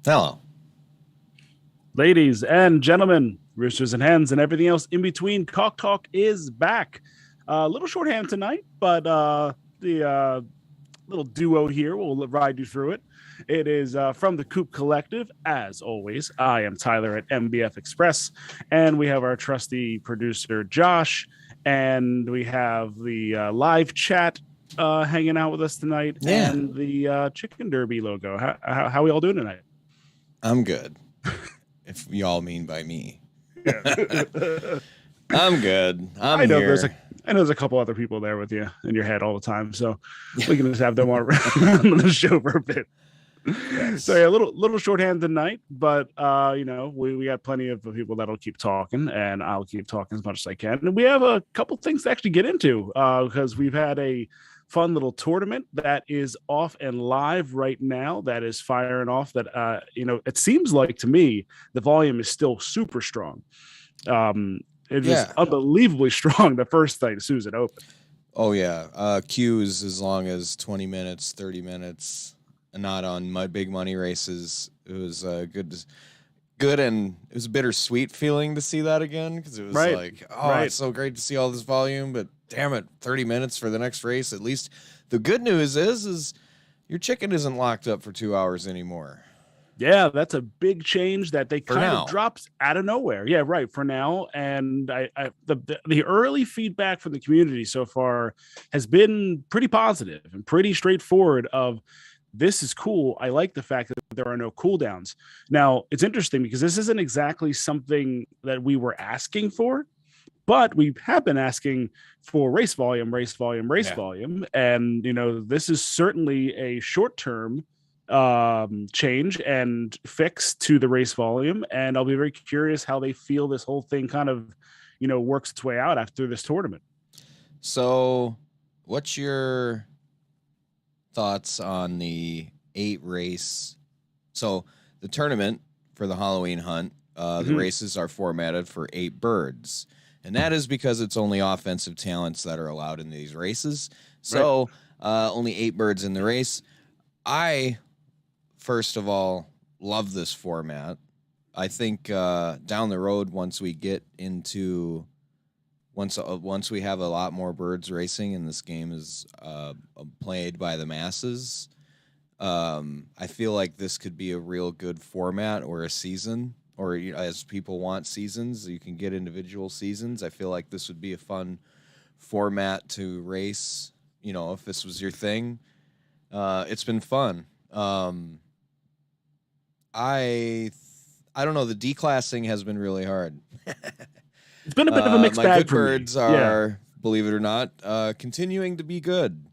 Hello. Ladies and gentlemen, roosters and hens, and everything else in between, Cock Talk is back. A little shorthand tonight, but the little duo here will ride you through it. It is from the Coop Collective. As always, I am Tyler at MBF Express, and we have our trusty producer, Josh, and we have the live chat hanging out with us tonight, Yeah. and the Chicken Derby logo. How we all doing tonight? I'm good. If y'all mean by me. Yeah. I'm good. I'm I know here. there's a couple other people there with you in your head all the time, so we can just have them on the show for a bit. Yes. So yeah, a little shorthand tonight, but we got plenty of people that'll keep talking, and I'll keep talking as much as I can. And we have a couple things to actually get into because we've had a fun little tournament that is off and live right now. That is firing off. That it seems like to me the volume is still super strong. It was unbelievably strong the first night as soon as it opened. Oh yeah. Queues as long as 20 minutes, 30 minutes. Not on my big money races. It was good, and it was a bittersweet feeling to see that again because it was it's so great to see all this volume, but damn it, 30 minutes for the next race. At least the good news is your chicken isn't locked up for 2 hours anymore. Yeah, that's a big change that they kind of dropped out of nowhere. Yeah, right, for now. And the early feedback from the community so far has been pretty positive and pretty straightforward of this is cool. I like the fact that there are no cooldowns. Now, it's interesting because this isn't exactly something that we were asking for, but we have been asking for race volume. And, this is certainly a short-term change and fix to the race volume. And I'll be very curious how they feel this whole thing kind of, works its way out after this tournament. So what's your thoughts on the 8 race? So the tournament for the Halloween hunt, the races are formatted for 8 birds, and that is because it's only offensive talents that are allowed in these races. So only 8 birds in the race. I, first of all, love this format. I think down the road, once we get into once we have a lot more birds racing and this game is played by the masses, I feel like this could be a real good format or a season, or as people want seasons, you can get individual seasons. I feel like this would be a fun format to race, if this was your thing. It's been fun. I don't know. The declassing has been really hard. It's been a bit of a mixed bag my good for birds me. are, believe it or not, continuing to be good,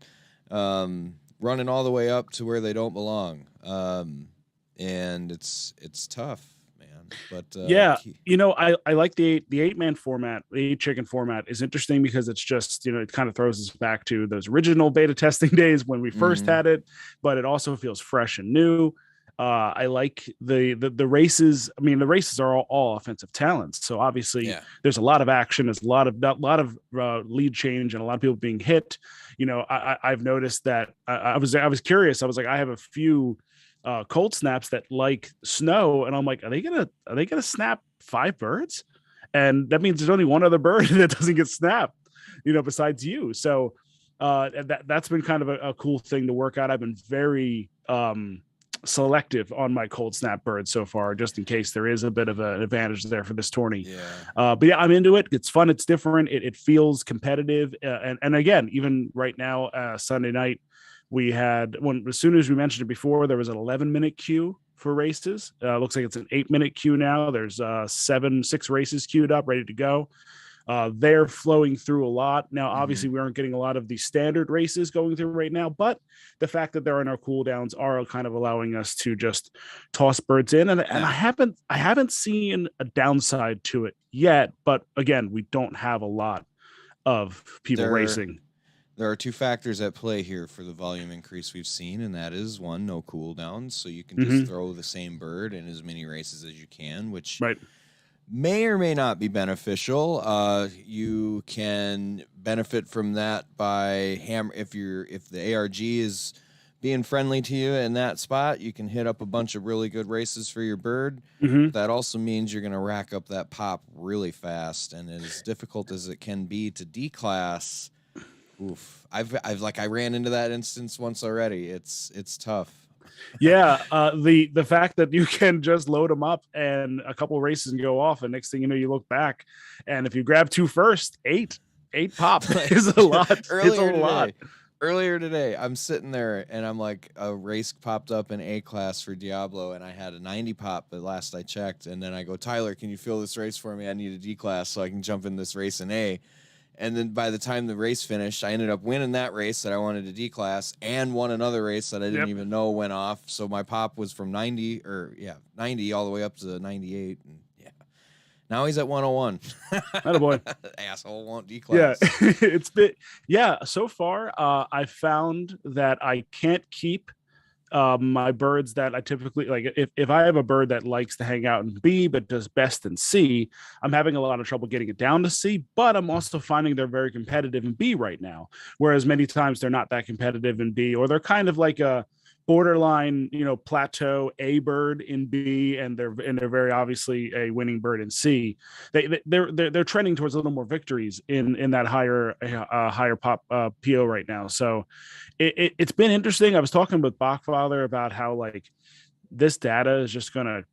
running all the way up to where they don't belong, and it's tough, man. But I like the 8-man format. The 8 chicken format is interesting because it's just it kind of throws us back to those original beta testing days when we first had it, but it also feels fresh and new. I like the races. I mean, the races are all offensive talents, so obviously there's a lot of action. There's a lot of lead change and a lot of people being hit. I've noticed that. I was curious. I was like, I have a few cold snaps that like snow, and I'm like, are they gonna snap 5 birds? And that means there's only one other bird that doesn't get snapped, besides you. So that's been kind of a cool thing to work out. I've been very selective on my cold snap birds so far, just in case there is a bit of an advantage there for this tourney. But yeah, I'm into it. It's fun. It's different. It feels competitive. And again, even right now, Sunday night, we had as soon as we mentioned it before, there was an 11-minute queue for races. Looks like it's an 8-minute queue now. There's 6 races queued up, ready to go. They're flowing through a lot. Now, obviously, we aren't getting a lot of the standard races going through right now, but the fact that there are no cooldowns are kind of allowing us to just toss birds in. And I haven't seen a downside to it yet. But again, we don't have a lot of people racing. There are 2 factors at play here for the volume increase we've seen, and that is, 1, no cooldowns, so you can just throw the same bird in as many races as you can, which may or may not be beneficial. You can benefit from that by if the ARG is being friendly to you in that spot, you can hit up a bunch of really good races for your bird. Mm-hmm. But that also means you're going to rack up that pop really fast, and as difficult as it can be to declass, oof. I ran into that instance once already. It's tough. Yeah, the fact that you can just load them up and a couple of races and go off, and next thing you know, you look back, and if you grab two first, eight pop is a lot. It's a lot. Earlier today, I'm sitting there and I'm like, a race popped up in A class for Diablo, and I had a 90 pop at last I checked. And then I go, Tyler, can you fill this race for me? I need a D class so I can jump in this race in A. And then by the time the race finished, I ended up winning that race that I wanted to D class and won another race that I didn't even know went off. So my pop was from 90 all the way up to 98. And yeah, now he's at 101. Attaboy. Asshole won't D class. Yeah, it's been, so far, I found that I can't keep my birds that I typically like. If I have a bird that likes to hang out in B but does best in C, I'm having a lot of trouble getting it down to C, but I'm also finding they're very competitive in B right now, whereas many times they're not that competitive in B, or they're kind of like a borderline, plateau A bird in B, and they're very obviously a winning bird in C. They're trending towards a little more victories in that higher pop PO right now. So it's been interesting. I was talking with BAWK Father about how like this data is just gonna,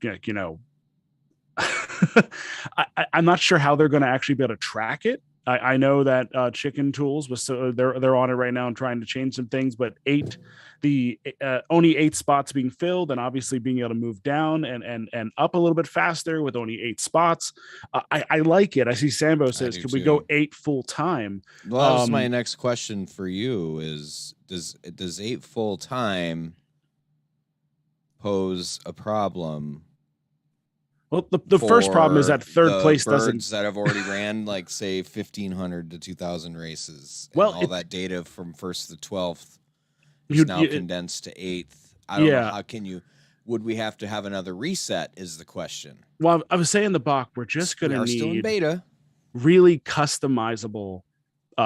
I'm not sure how they're going to actually be able to track it. I know that Chicken Tools was they're on it right now and trying to change some things, but only 8 spots being filled, and obviously being able to move down and up a little bit faster with only 8 spots. I like it. I see Sambo says, could we go 8 full time? Well, that was my next question for you: is does 8 full time pose a problem? Well, the first problem is that third place doesn't. That have already ran like say 1,500 to 2,000 races. Well, all that data from 1st to 12th is now condensed to 8th. I don't know how can you. Would we have to have another reset? Is the question. Well, I was saying the BAWK, we're just going to need still in beta. Really customizable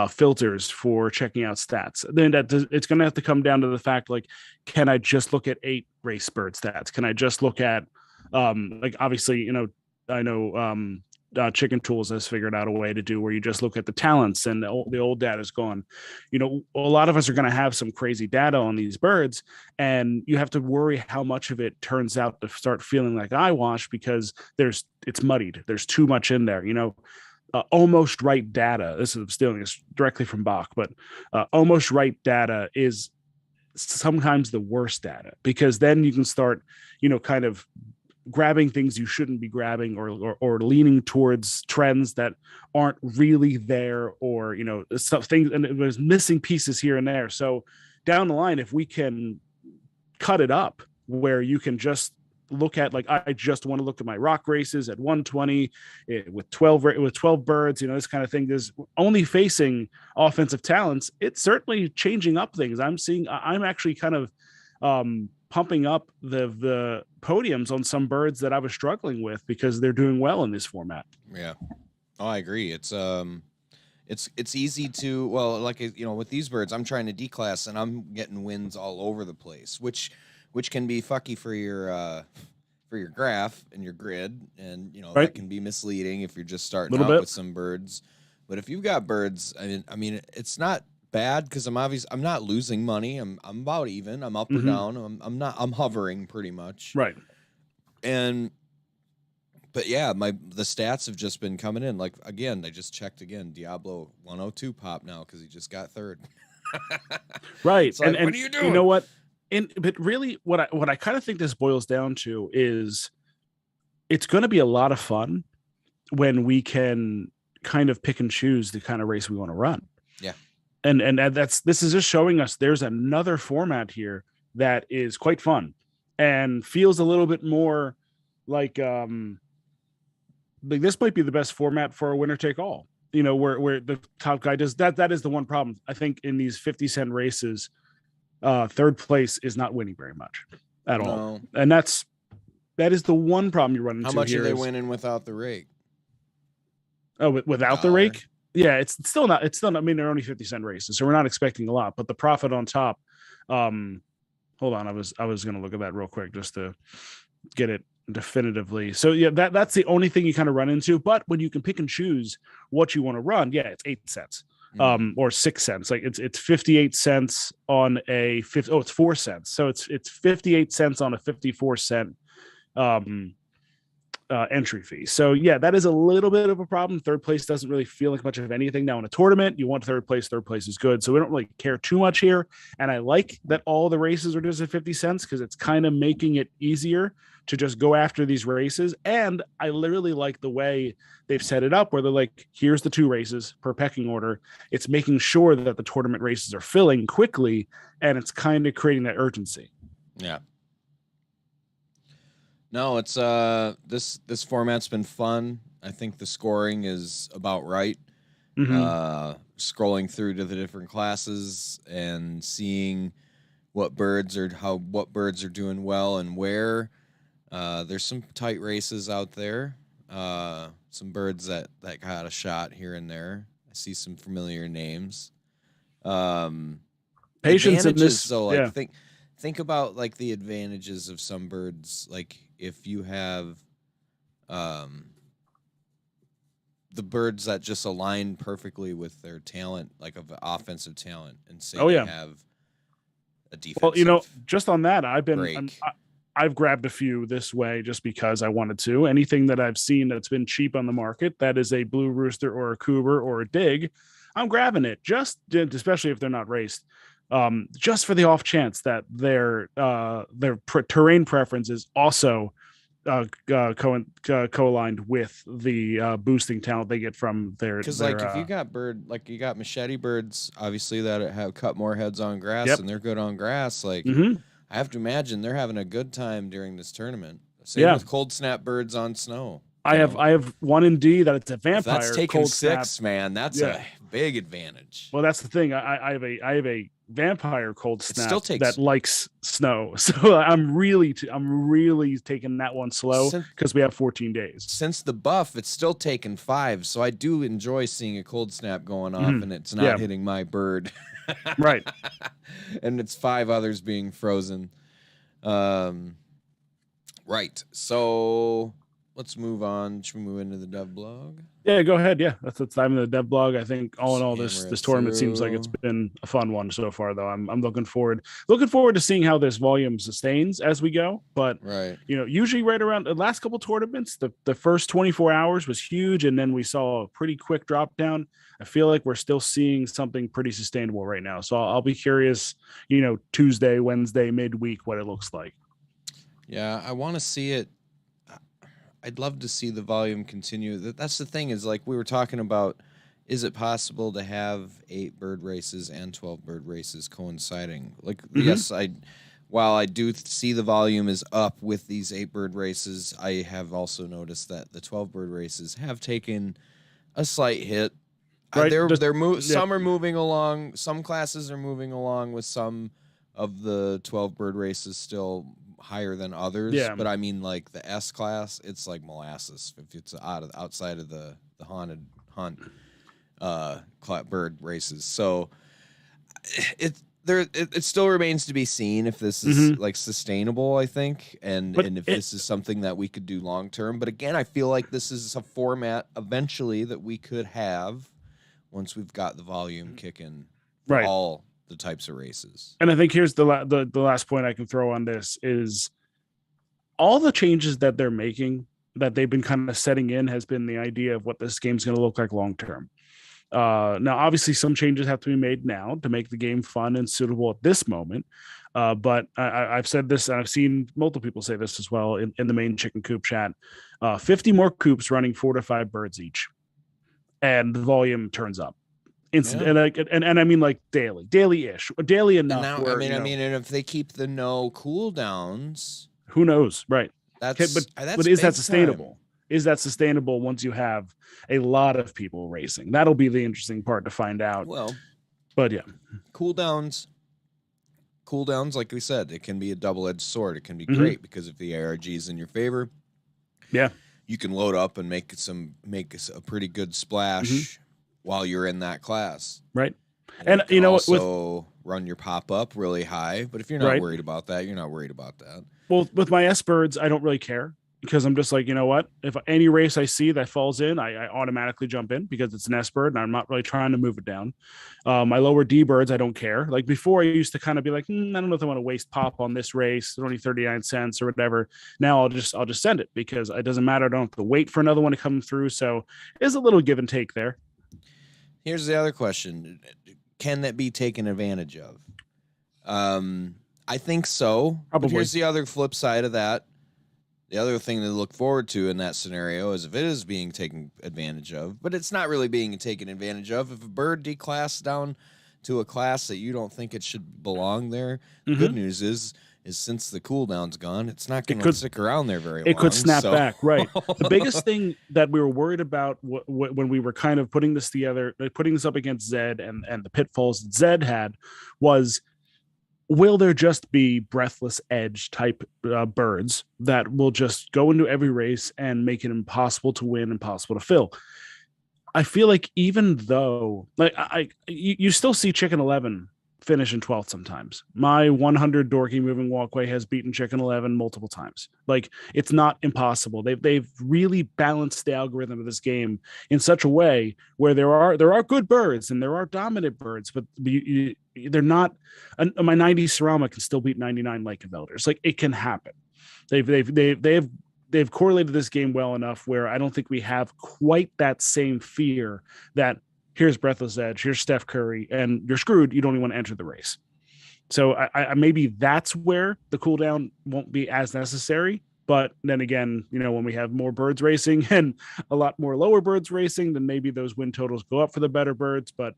filters for checking out stats. Then it's going to have to come down to the fact, like, can I just look at 8 race bird stats? Can I just look at like, obviously, I know Chicken Tools has figured out a way to do where you just look at the talents, and the old data is gone. A lot of us are going to have some crazy data on these birds, and you have to worry how much of it turns out to start feeling like eyewash because it's muddied. There's too much in there. Almost right data. This is stealing this directly from BAWK, but almost right data is sometimes the worst data, because then you can start, kind of grabbing things you shouldn't be grabbing, or leaning towards trends that aren't really there, or some things, and there's missing pieces here and there. So down the line, if we can cut it up where you can just look at, like, I just want to look at my rock races at 120 with 12 birds, this kind of thing. There's only facing offensive talents. It's certainly changing up things. I'm actually kind of pumping up the podiums on some birds that I was struggling with because they're doing well in this format. Yeah. Oh, I agree. It's easy to, well, like, with these birds, I'm trying to declass and I'm getting wins all over the place, which can be fucky for your graph and your grid, and right. That can be misleading if you're just starting out with some birds. But if you've got birds, I mean, it's not bad because I'm not losing money. I'm about even. I'm up or down. I'm hovering pretty much. Right. But yeah, the stats have just been coming in. Like, again, I just checked again. Diablo 102 pop now because he just got 3rd. Right. It's like, what are you doing? You know what? But really, what I kind of think this boils down to is it's going to be a lot of fun when we can kind of pick and choose the kind of race we want to run. Yeah. And this is just showing us there's another format here that is quite fun and feels a little bit more like this might be the best format for a winner take all, where the top guy does that. That is the one problem, I think, in these 50-cent races. 3rd place is not winning very much at all. And that is the one problem you run into. How much are they winning without the rake? Oh, without the rake? Yeah, it's still not. I mean, they're only 50-cent races, so we're not expecting a lot. But the profit on top hold on. I was going to look at that real quick just to get it definitively. So yeah, that's the only thing you kind of run into. But when you can pick and choose what you want to run, yeah, it's 8 cents. Or 6 cents. Like it's 58 cents on a it's 4 cents. So it's 58 cents on a 54 cent entry fee. So yeah, that is a little bit of a problem. Third place doesn't really feel like much of anything. Now in a tournament, you want third place is good. So we don't really care too much here. And I like that all the races are just at 50 cents because it's kind of making it easier to just go after these races. And I literally like the way they've set it up where they're like, here's the 2 races per pecking order. It's making sure that the tournament races are filling quickly, and it's kind of creating that urgency. Yeah. No, it's this format's been fun. I think the scoring is about right. Scrolling through to the different classes and seeing what birds are doing well and where. There's some tight races out there. Some birds that got a shot here and there. I see some familiar names. Patience in this. So like think about like the advantages of some birds. Like if you have the birds that just align perfectly with their talent, like of offensive talent, and say they have a defensive. Well, just on that, I've grabbed a few this way just because I wanted to. Anything that I've seen that's been cheap on the market, that is a blue rooster or a cougar or a dig, I'm grabbing it, just especially if they're not raced, just for the off chance that their terrain preference is also co-aligned with the boosting talent they get from their. Because like if you got machete birds, obviously that have cut more heads on grass and they're good on grass, like. I have to imagine they're having a good time during this tournament. Same with cold snap birds on snow. I have one in D that it's a vampire. That's taking cold 6, snap. Man. That's a big advantage. Well, that's the thing. I have a vampire cold snap that likes snow, so I'm really taking that one slow because we have 14 days. Since the buff, it's still taking 5, so I do enjoy seeing a cold snap going off, and it's not hitting my bird. Right. And it's 5 others being frozen. Right. So let's move on. Should we move into the dev blog? Yeah, go ahead. Yeah, let's dive into the dev blog. I think all in all, this tournament seems like it's been a fun one so far, though. I'm looking forward to seeing how this volume sustains as we go. But usually right around the last couple tournaments, the first 24 hours was huge, and then we saw a pretty quick drop down. I feel like we're still seeing something pretty sustainable right now. So I'll be curious, Tuesday, Wednesday, midweek, what it looks like. Yeah, I want to see it. I'd love to see the volume continue. That's the thing is, like we were talking about, is it possible to have 8 bird races and 12 bird races coinciding? Like, yes, while I do see the volume is up with these 8 bird races, I have also noticed that the 12 bird races have taken a slight hit. Right. Some are moving along. Some classes are moving along with some of the 12 bird races still higher than others. Yeah. But I mean, like the S class, it's like molasses if it's outside of the haunted hunt bird races. So it still remains to be seen if this is like sustainable, I think, and if this is something that we could do long term. But again, I feel like this is a format eventually that we could have once we've got the volume kicking for all the types of races. And I think here's the last point I can throw on this is all the changes that they're making, that they've been kind of setting in, has been the idea of what this game's going to look like long term. Now, obviously, some changes have to be made now to make the game fun and suitable at this moment. But I've said this, and I've seen multiple people say this as well in the main Chicken Coop chat. 50 more coops running 4 to 5 birds each, and the volume turns up. And I mean like daily-ish, daily enough. And now, and if they keep the no cooldowns, who knows? Right. But is that sustainable? Time. Is that sustainable once you have a lot of people racing? That'll be the interesting part to find out. Well, but yeah, cooldowns, like we said, it can be a double-edged sword. It can be great because if the ARG is in your favor, you can load up and make a pretty good splash while you're in that class. Right. And you know, also run your pop up really high. But if you're not worried about that, you're not worried about that. Well, with my S birds, I don't really care because I'm just like, you know what? If any race I see that falls in, I automatically jump in because it's an S bird and I'm not really trying to move it down. My lower D birds, I don't care. Like before, I used to kind of be like, I don't know if I want to waste pop on this race. They're only 39 cents or whatever. Now I'll just send it because it doesn't matter. I don't have to wait for another one to come through. So there's a little give and take there. Here's the other question. Can that be taken advantage of? I think so. Probably. But here's the other flip side of that. The other thing to look forward to in that scenario is if it is being taken advantage of, but it's not really being taken advantage of. If a bird declassed down to a class that you don't think it should belong there, the good news is since the cooldown's gone, it's not going to stick around there very long. It could snap back, right? The biggest thing that we were worried about when we were kind of putting this together, putting this up against Zed and the pitfalls that Zed had was, will there just be breathless edge type birds that will just go into every race and make it impossible to win, impossible to fill? I feel like even though you still see Chicken 11 finish in 12th sometimes. My 100 dorky moving walkway has beaten Chicken 11 multiple times. Like, it's not impossible. They've really balanced the algorithm of this game in such a way where there are good birds and there are dominant birds, but they're not. My 90 Cerama can still beat 99 Lake of Elders. Like, it can happen. They've correlated this game well enough where I don't think we have quite that same fear that here's Breathless Edge, here's Steph Curry, and you're screwed. You don't even want to enter the race. So I maybe that's where the cooldown won't be as necessary. But then again, when we have more birds racing and a lot more lower birds racing, then maybe those win totals go up for the better birds. But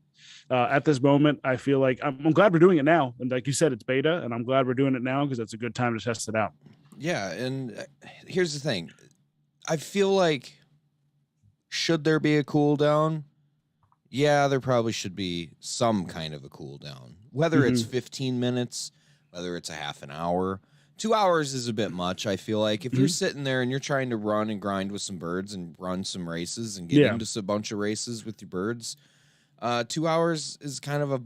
at this moment, I feel like I'm glad we're doing it now. And like you said, it's beta, and I'm glad we're doing it now because it's a good time to test it out. Yeah, and here's the thing. I feel like, should there be a cooldown? Yeah, there probably should be some kind of a cooldown. Whether it's 15 minutes, whether it's a half an hour. 2 hours is a bit much, I feel like. If you're sitting there and you're trying to run and grind with some birds and run some races and get into a bunch of races with your birds, 2 hours is kind of a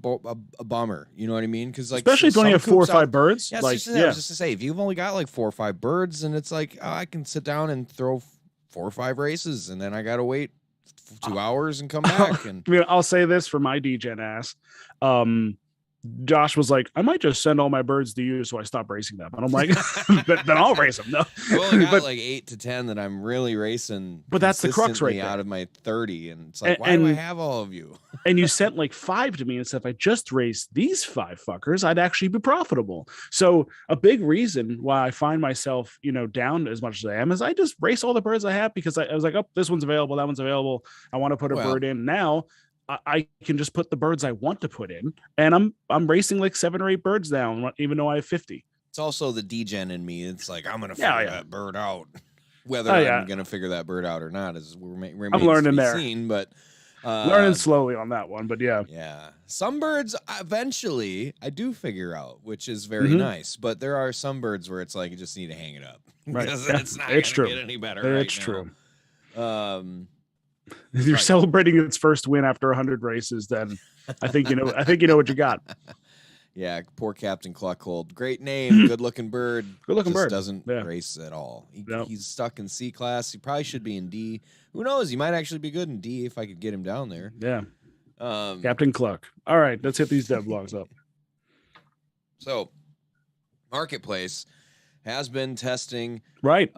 bummer. You know what I mean? Because especially if you only have 4 or 5 birds. Yeah, I was just to say, if you've only got like 4 or 5 birds, and it's like, I can sit down and throw 4 or 5 races, and then I got to wait 2 hours and come back. And I'll say this for my DGen ass. Josh was like, I might just send all my birds to you so I stop racing them. And I'm like, then I'll race them. No, I've only got like 8 to 10 that I'm really racing. But that's the crux right there. Out of my 30. And it's like, why do I have all of you? And you sent like 5 to me and said, if I just raced these 5 fuckers, I'd actually be profitable. So a big reason why I find myself, down as much as I am is I just race all the birds I have because I was like, oh, this one's available. That one's available. I want to put a bird in now. I can just put the birds I want to put in, and I'm racing like 7 or 8 birds now, even though I have 50. It's also the DGen in me. It's like, I'm gonna figure that bird out. Whether I'm gonna figure that bird out or not is remains I'm learning to be seen, but learning slowly on that one. But yeah, some birds eventually I do figure out, which is very nice. But there are some birds where it's like you just need to hang it up. Right, it's not gonna get any better. It's true. If you're celebrating its first win after 100 races, then I think you know what you got. Yeah, poor Captain Cluckhold. Great name, good-looking bird. Good-looking bird. Doesn't race at all. He's stuck in C class. He probably should be in D. Who knows? He might actually be good in D if I could get him down there. Yeah. Captain Cluck. All right, let's hit these dev blogs up. So, Marketplace has been testing. Right.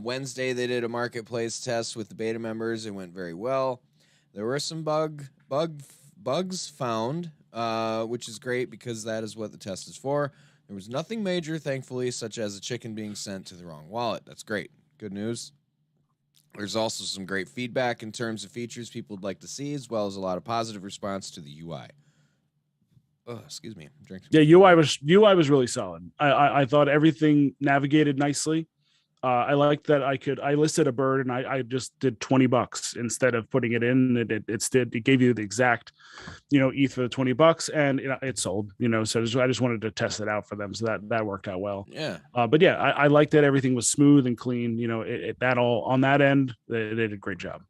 Wednesday, they did a marketplace test with the beta members. It went very well. There were some bugs found, which is great because that is what the test is for. There was nothing major, thankfully, such as a chicken being sent to the wrong wallet. That's great. Good news. There's also some great feedback in terms of features people would like to see, as well as a lot of positive response to the UI. Oh, excuse me. I'm drinking. Yeah, UI was really solid. I thought everything navigated nicely. I liked that I listed a bird and I just did $20 instead of putting it in. It gave you the exact, ETH for the $20 and it sold, so I just wanted to test it out for them. So that worked out well. Yeah. But yeah, I liked that everything was smooth and clean, that all on that end, they did a great job.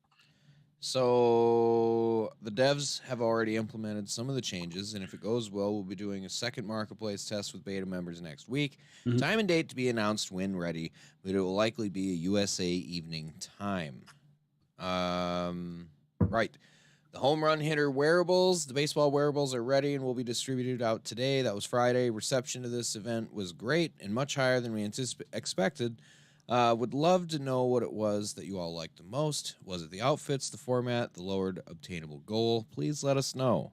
So the devs have already implemented some of the changes, and if it goes well, we'll be doing a second marketplace test with beta members next week. Mhm. Time and date to be announced when ready, but it will likely be a USA evening time. Right. The home run hitter wearables, the baseball wearables are ready and will be distributed out today. That was Friday. Reception to this event was great and much higher than we expected. Would love to know what it was that you all liked the most. Was it the outfits, the format, the lowered obtainable goal? Please let us know.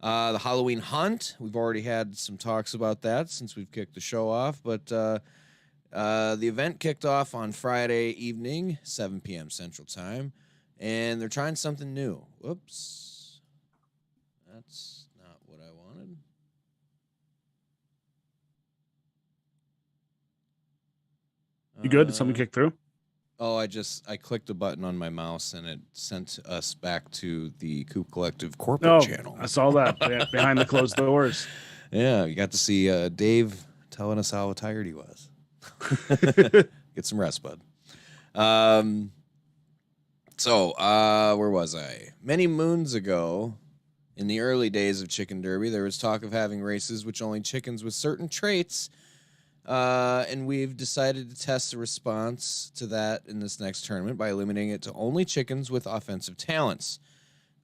The Halloween hunt, we've already had some talks about that since we've kicked the show off, but the event kicked off on Friday evening, 7 p.m. Central Time, and they're trying something new. Whoops. That's not what I wanted. You good? Did something kick through? Oh, I clicked a button on my mouse and it sent us back to the Coop Collective corporate channel. I saw that behind the closed doors. Yeah, you got to see Dave telling us how tired he was. Get some rest, bud. So, where was I? Many moons ago, in the early days of Chicken Derby, there was talk of having races which only chickens with certain traits. And we've decided to test the response to that in this next tournament by limiting it to only chickens with offensive talents.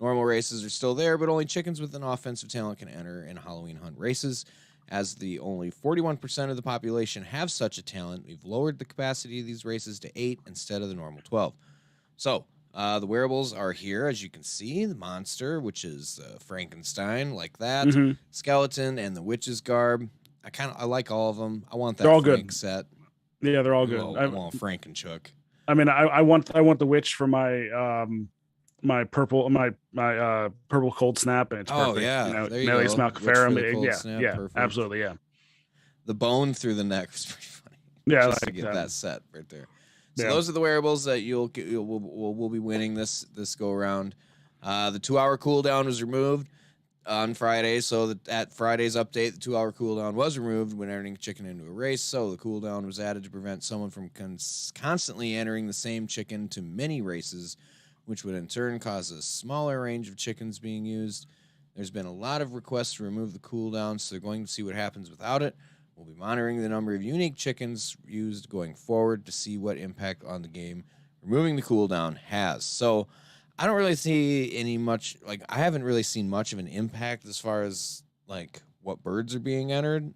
Normal races are still there, but only chickens with an offensive talent can enter in Halloween hunt races. As the only 41% of the population have such a talent, we've lowered the capacity of these races to 8 instead of the normal 12. So, the wearables are here, as you can see. The monster, which is Frankenstein, like that. Mm-hmm. Skeleton and the witch's garb. I like all of them. I want that They're all Frank good. set. Yeah, they're all good. I want Frank and Chuck. I mean, I want the witch for my my purple purple cold snap, and it's perfect. Yeah, you know, there you Melis go. Malcaferum. Yeah, Perfect. absolutely, yeah. The bone through the neck was pretty funny. Yeah, just to get that set right there. So yeah. those are the wearables that we'll be winning this go around. The 2-hour cooldown was removed on Friday, so at Friday's update, the 2-hour cooldown was removed when entering chicken into a race. So the cooldown was added to prevent someone from constantly entering the same chicken to many races, which would in turn cause a smaller range of chickens being used. There's been a lot of requests to remove the cooldown, so they're going to see what happens without it. We'll be monitoring the number of unique chickens used going forward to see what impact on the game removing the cooldown has. So I don't really see I haven't really seen much of an impact as far as like what birds are being entered.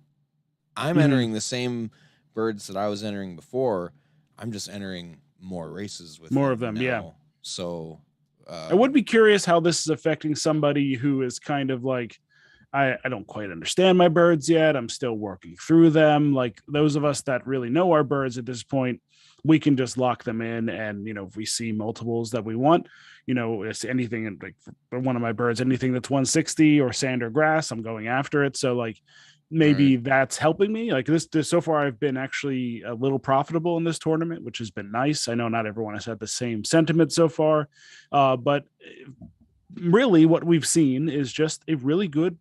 I'm entering the same birds that I was entering before. I'm just entering more races with more of them now. Yeah. So I would be curious how this is affecting somebody who is kind of like, I don't quite understand my birds yet. I'm still working through them. Like those of us that really know our birds at this point, we can just lock them in. And, you know, if we see multiples that we want, you know, it's anything like for one of my birds, anything that's 160 or sand or grass, I'm going after it. So like maybe that's helping me. Like this so far, I've been actually a little profitable in this tournament, which has been nice. I know not everyone has had the same sentiment so far, but really what we've seen is just a really good,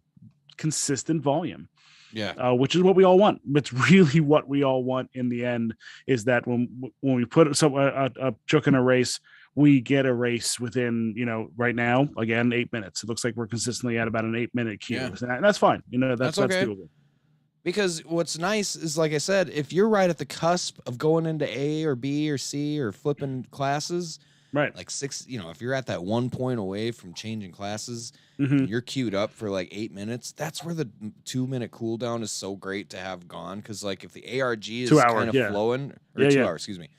consistent volume, which is what we all want. It's really what we all want in the end, is that when we put a chook in a race, we get a race within, you know, right now again 8 minutes. It looks like we're consistently at about an 8-minute queue, and that's fine. You know, that's okay. That's doable. Because what's nice is, like I said, if you're right at the cusp of going into A or B or C or flipping classes, right, like if you're at that 1 point away from changing classes, and you're queued up for like 8 minutes, that's where the 2-minute cooldown is so great to have gone. Because like if the ARG is kind of flowing, or 2 hours, excuse me,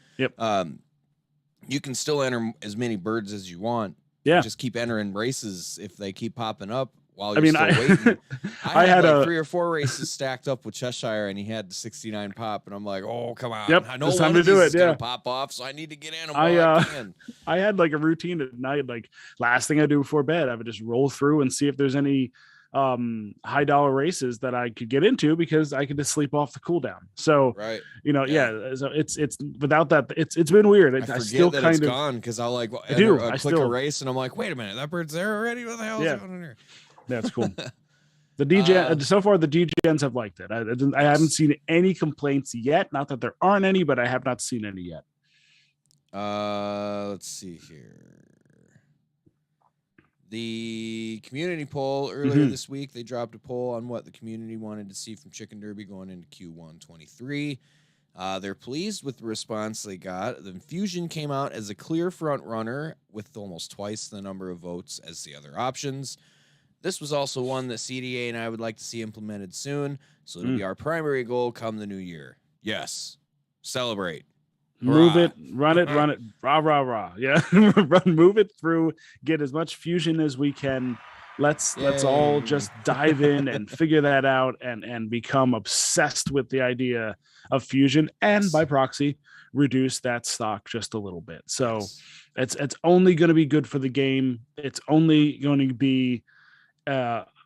you can still enter as many birds as you want. Yeah, just keep entering races if they keep popping up while you're still waiting. I had like 3 or 4 races stacked up with Cheshire, and he had the 69 pop, and I'm like, oh, come on. Yep, I know one of these is going to pop off, so I need to get in them while I can. I had like a routine at night, like last thing I do before bed, I would just roll through and see if there's any high dollar races that I could get into, because I could just sleep off the cooldown. So you know, so it's without that, it's been weird. I still that kind it's gone, because I'll like I click a race and I'm like, wait a minute, that bird's there already. What the hell is going on here? That's cool. The DJ so far, the DJs have liked it. I haven't seen any complaints yet. Not that there aren't any, but I have not seen any yet. Let's see here. The community poll earlier this week, they dropped a poll on what the community wanted to see from Chicken Derby going into Q1 23. They're pleased with the response they got. The Infusion came out as a clear front runner with almost twice the number of votes as the other options. This was also one that CDA and I would like to see implemented soon, so it'll be our primary goal come the new year. Yes. Celebrate. Move it, run it, rah, rah, rah. Yeah. Move it through, get as much fusion as we can. Let's all just dive in and figure that out and become obsessed with the idea of fusion and by proxy reduce that stock just a little bit. So it's only going to be good for the game. It's only going to be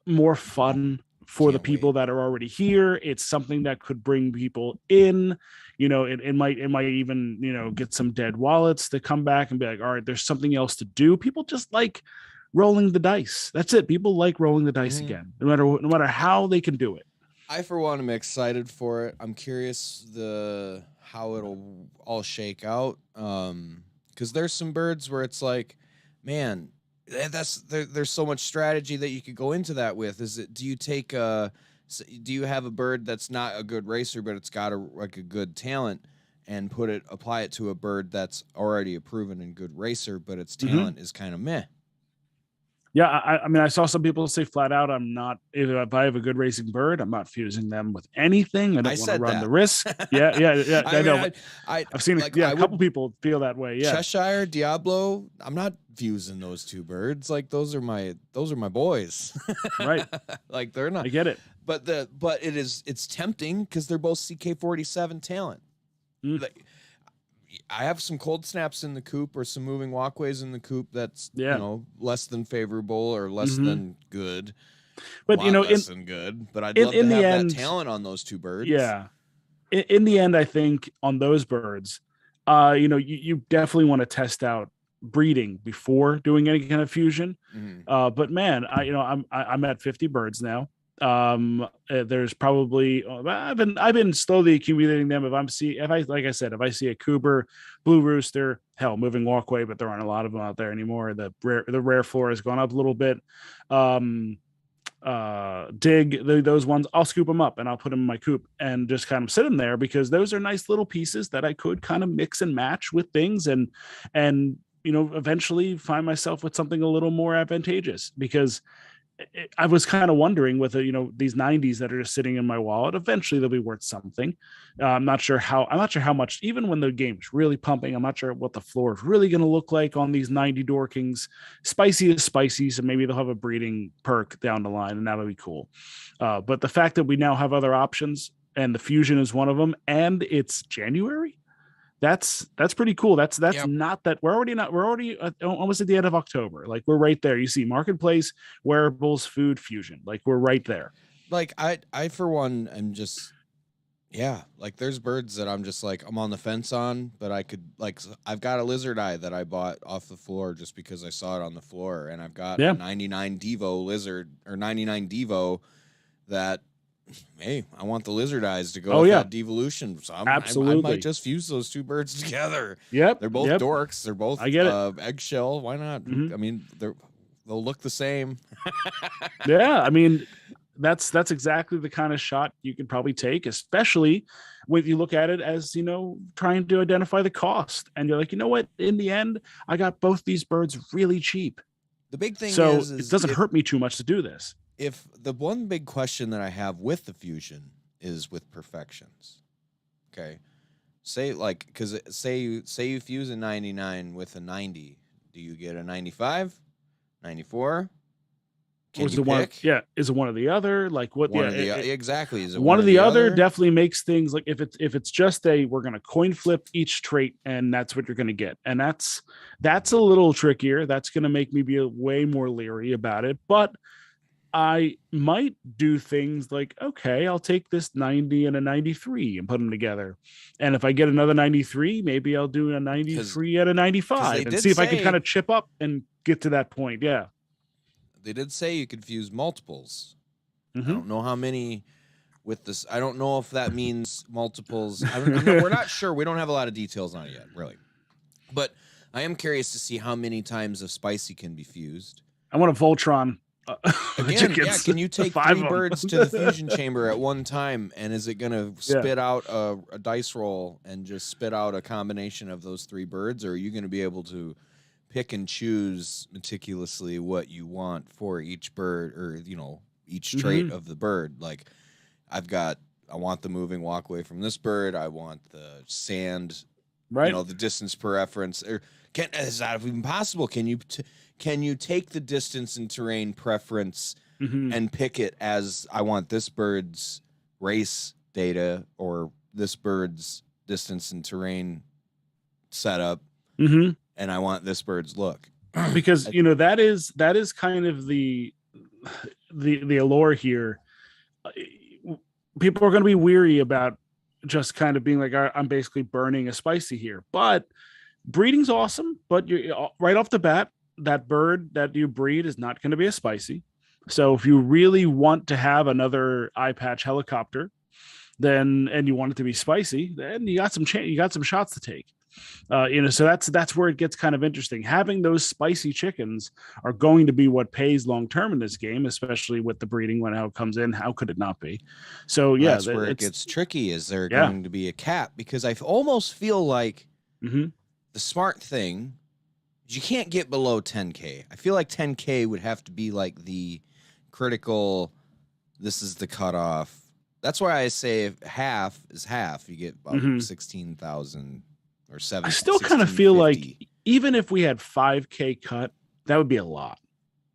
more fun for the people that are already here. It's something that could bring people in. You know, it might even, you know, get some dead wallets to come back and be like, all right, there's something else to do. People just like rolling the dice. That's it. People like rolling the dice again, no matter how they can do it. I, for one, am excited for it. I'm curious how it'll all shake out. Because there's some birds where it's like, man, there's so much strategy that you could go into that with. Do you have a bird that's not a good racer, but it's got a good talent, and apply it to a bird that's already a proven and good racer, but its talent is kind of meh? Yeah, I mean, I saw some people say flat out, I'm not, if I have a good racing bird, I'm not fusing them with anything. I don't want to run the risk. Yeah. I know. I've seen a couple people feel that way. Yeah. Cheshire, Diablo, I'm not fusing those two birds. Like those are my boys. Right. Like they're not. I get it. But it's tempting because they're both CK47 talent. Like, I have some cold snaps in the coop or some moving walkways in the coop that's you know, less than favorable or less than good. But you know, less than good. But I'd love to have that talent on those two birds. Yeah. In the end, I think on those birds, you know, you definitely want to test out breeding before doing any kind of fusion. But man, I'm at 50 birds now. There's probably I've been slowly accumulating them. If I see a Cooper, Blue Rooster, hell, moving walkway, but there aren't a lot of them out there anymore. The rare flora has gone up a little bit. Those ones, I'll scoop them up and I'll put them in my coop and just kind of sit them there, because those are nice little pieces that I could kind of mix and match with things and you know, eventually find myself with something a little more advantageous. Because I was kind of wondering with these 90s that are just sitting in my wallet, eventually they'll be worth something. I'm not sure how much, even when the game's really pumping, I'm not sure what the floor is really going to look like on these 90 Dorkings. Spicy is spicy, so maybe they'll have a breeding perk down the line, and that'll be cool. But the fact that we now have other options, and the fusion is one of them, and it's January, that's pretty cool. That's not that we're already almost at the end of October. Like, we're right there. You see marketplace, wearables, food, fusion. Like, we're right there. Like I for one am just, like there's birds that I'm just like, I'm on the fence on, but I could, like, I've got a lizard eye that I bought off the floor just because I saw it on the floor, and I've got a 99 Devo lizard, or 99 Devo that, hey, I want the lizard eyes to go with that devolution. So I might just fuse those two birds together. Yep. They're both dorks. They're both eggshell. Why not? I mean, they'll look the same. Yeah. I mean, that's exactly the kind of shot you could probably take, especially when you look at it as, you know, trying to identify the cost. And you're like, you know what? In the end, I got both these birds really cheap. The big thing is it doesn't hurt me too much to do this. If the one big question that I have with the fusion is with perfections, okay, say you fuse a 99 with a 90, do you get a 95, 94? Can you pick? Is it one or the other? Like, what? Exactly. Is it one or the other? Definitely makes things like, if it's just we're gonna coin flip each trait and that's what you're gonna get, and that's a little trickier. That's gonna make me be way more leery about it, but I might do things like, okay, I'll take this 90 and a 93 and put them together. And if I get another 93, maybe I'll do a 93 and a 95 and see if I can kind of chip up and get to that point. Yeah. They did say you could fuse multiples. I don't know how many with this. I don't know if that means multiples. We're not sure. We don't have a lot of details on it yet, really. But I am curious to see how many times a spicy can be fused. I want a Voltron. Again, yeah. Can you take 3 birds to the fusion chamber at one time, and is it going to spit out a dice roll and just spit out a combination of those 3 birds, or are you going to be able to pick and choose meticulously what you want for each bird, or each trait of the bird? Like, I want the moving walkway from this bird. I want the sand, right? The distance preference. Or is that even possible? Can you take the distance and terrain preference and pick it as, I want this bird's race data or this bird's distance and terrain setup, and I want this bird's look? Because that is kind of the allure here. People are going to be weary about just kind of being like, I'm basically burning a spicy here, but breeding's awesome. But you right off the bat, that bird that you breed is not going to be a spicy. So if you really want to have another eye patch helicopter, and you want it to be spicy, then you got some shots to take. So that's where it gets kind of interesting. Having those spicy chickens are going to be what pays long term in this game, especially with the breeding when how it comes in. How could it not be? So yeah, that's where it gets tricky. Is there going to be a cap? Because I almost feel like the smart thing is you can't get below 10K. I feel like 10K would have to be like the critical. This is the cutoff. That's why I say if half is half. You get about 16,000. Or 7. I still kind of feel like even if we had 5K cut, that would be a lot.